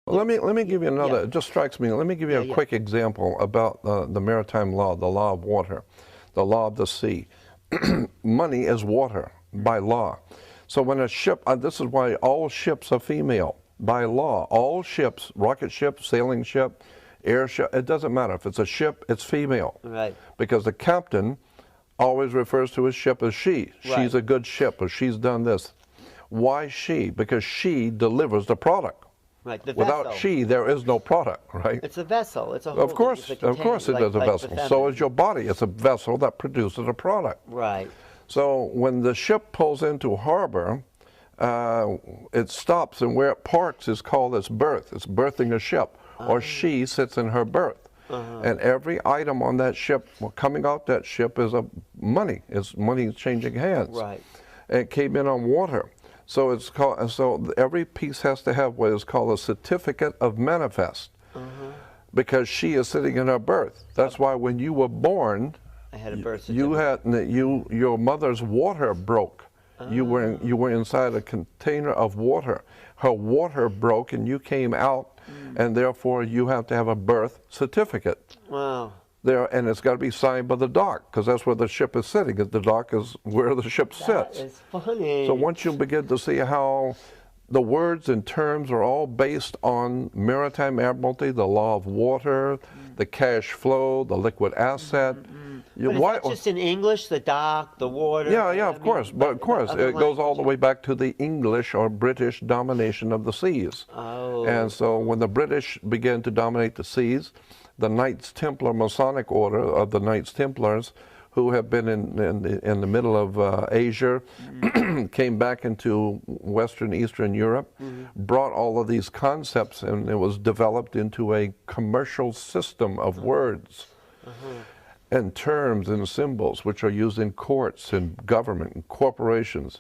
Well, let me give you another. Yeah. It just strikes me. Let me give you a Yeah. quick example about the maritime law, the law of water, the law of the sea. Money is water by law. So when a ship, this is why all ships are female by law. All ships, rocket ship, sailing ship, airship, it doesn't matter. If it's a ship, it's female. Right. Because the captain always refers to his ship as she. Right. She's a good ship, or she's done this. Why she? Because she delivers the product. Right. The Without vessel. she, there is no product, right? It's a vessel. It's a Of course, it's a of course, it like, is a like vessel. So is your body. It's a vessel that produces a product. Right. So when the ship pulls into harbor, it stops, and where it parks is called its berth. It's berthing a ship, or she sits in her berth. And every item on that ship, coming out that ship, is money. It's money changing hands. Right. And it came in on water. So it's called. So every piece has to have what is called a certificate of manifest, because she is sitting in her berth. That's why when you were born, I had a birth certificate. your mother's water broke. You were inside a container of water. Her water broke, and you came out, and therefore you have to have a birth certificate. Wow. And it's got to be signed by the dock, because that's where the ship is sitting. The dock is where the ship That sits. is funny. So once you begin to see how the words and terms are all based on maritime admiralty, the law of water, the cash flow, the liquid asset. But is that just in English, the dock, the water? Yeah, of course. But of course, it goes all the way back to the English or British domination of the seas. Oh. And so when the British began to dominate the seas, the Knights Templar Masonic Order of the Knights Templars, who have been in the middle of Asia, came back into Western, Eastern Europe, brought all of these concepts, and it was developed into a commercial system of words and terms and symbols, which are used in courts and government and corporations.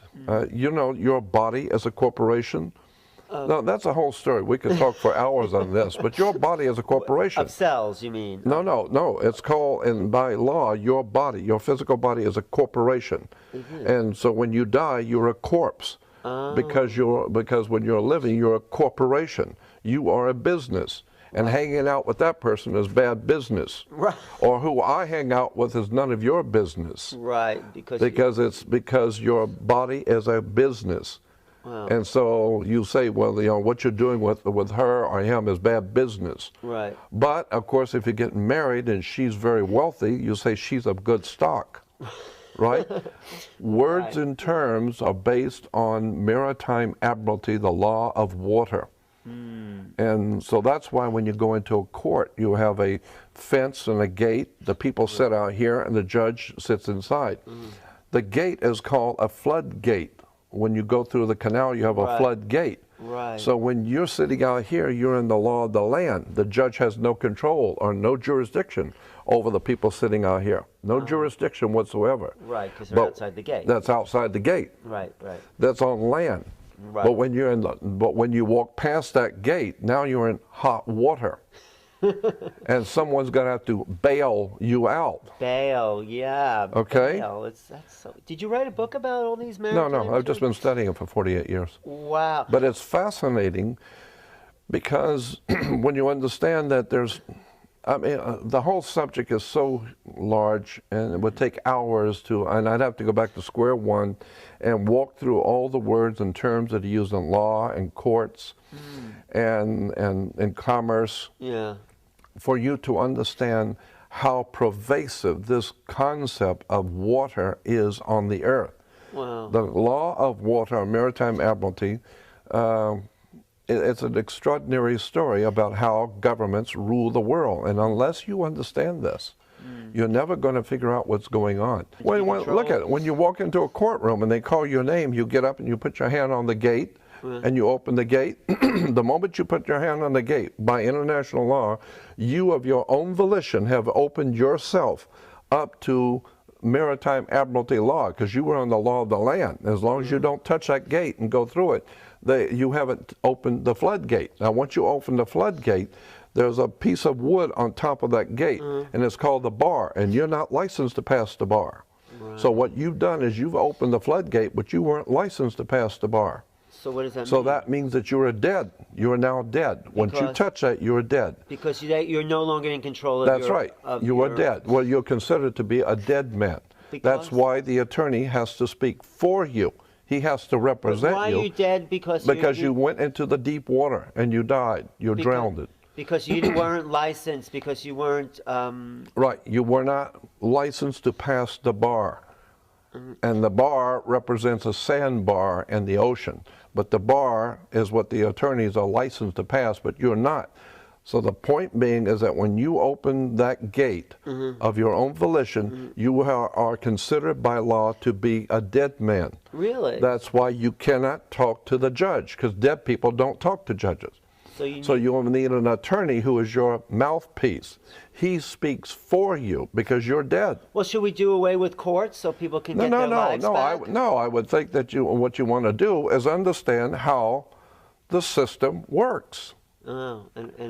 You know, your body is a corporation. No, that's a whole story. We could talk for hours on this, but your body is a corporation. Of cells, you mean? No. It's called, and by law, your body, your physical body is a corporation. And so when you die, you're a corpse. Because when you're living, you're a corporation. You are a business. And hanging out with that person is bad business. Right. Or who I hang out with is none of your business. Right. Because your body is a business. Wow. And so you say, well, you know, what you're doing with her or him is bad business. Right. But, of course, if you're getting married and she's very wealthy, you say she's of good stock, right? Words and terms are based on maritime admiralty, the law of water. And so that's why when you go into a court, you have a fence and a gate. The people sit out here and the judge sits inside. The gate is called a floodgate. When you go through the canal, you have a floodgate. Right. So when you're sitting out here, you're in the law of the land. The judge has no control or no jurisdiction over the people sitting out here. No jurisdiction whatsoever. Right, because they're outside the gate. That's outside the gate. Right. That's on land. Right. But when you walk past that gate, now you're in hot water. And someone's going to have to bail you out. Bail, yeah. Okay. Bail. Did you write a book about all these maritime? No. I've just been studying it for 48 years. Wow. But it's fascinating because when you understand that the whole subject is so large, and it would take hours and I'd have to go back to square one and walk through all the words and terms that are used in law and courts and in commerce. Yeah. For you to understand how pervasive this concept of water is on the earth. Wow. The law of water, maritime admiralty, it's an extraordinary story about how governments rule the world. And unless you understand this, you're never going to figure out what's going on. Look at it. When you walk into a courtroom and they call your name, you get up and you put your hand on the gate and you open the gate. The moment you put your hand on the gate, by international law, you of your own volition have opened yourself up to maritime admiralty law, because you were on the law of the land. As long as you don't touch that gate and go through it, you haven't opened the floodgate. Now, once you open the floodgate, there's a piece of wood on top of that gate, and it's called the bar, and you're not licensed to pass the bar. Right. So what you've done is you've opened the floodgate, but you weren't licensed to pass the bar. So what does that mean? So that means that you are dead. You are now dead. Once you touch that, you are dead. Because you're no longer in control of That's right. You are dead. Well, you're considered to be a dead man. That's why the attorney has to speak for you. He has to represent you. Why are you dead? Because you went into the deep water and you died. You drowned. Because you weren't licensed. Because you weren't. Right. You were not licensed to pass the bar. And the bar represents a sandbar in the ocean. But the bar is what the attorneys are licensed to pass, but you're not. So the point being is that when you open that gate of your own volition, you are considered by law to be a dead man. Really? That's why you cannot talk to the judge, because dead people don't talk to judges. So you need an attorney who is your mouthpiece. He speaks for you because you're dead. Well, should we do away with courts so people can get their lives back? I would think that what you want to do is understand how the system works. Oh, and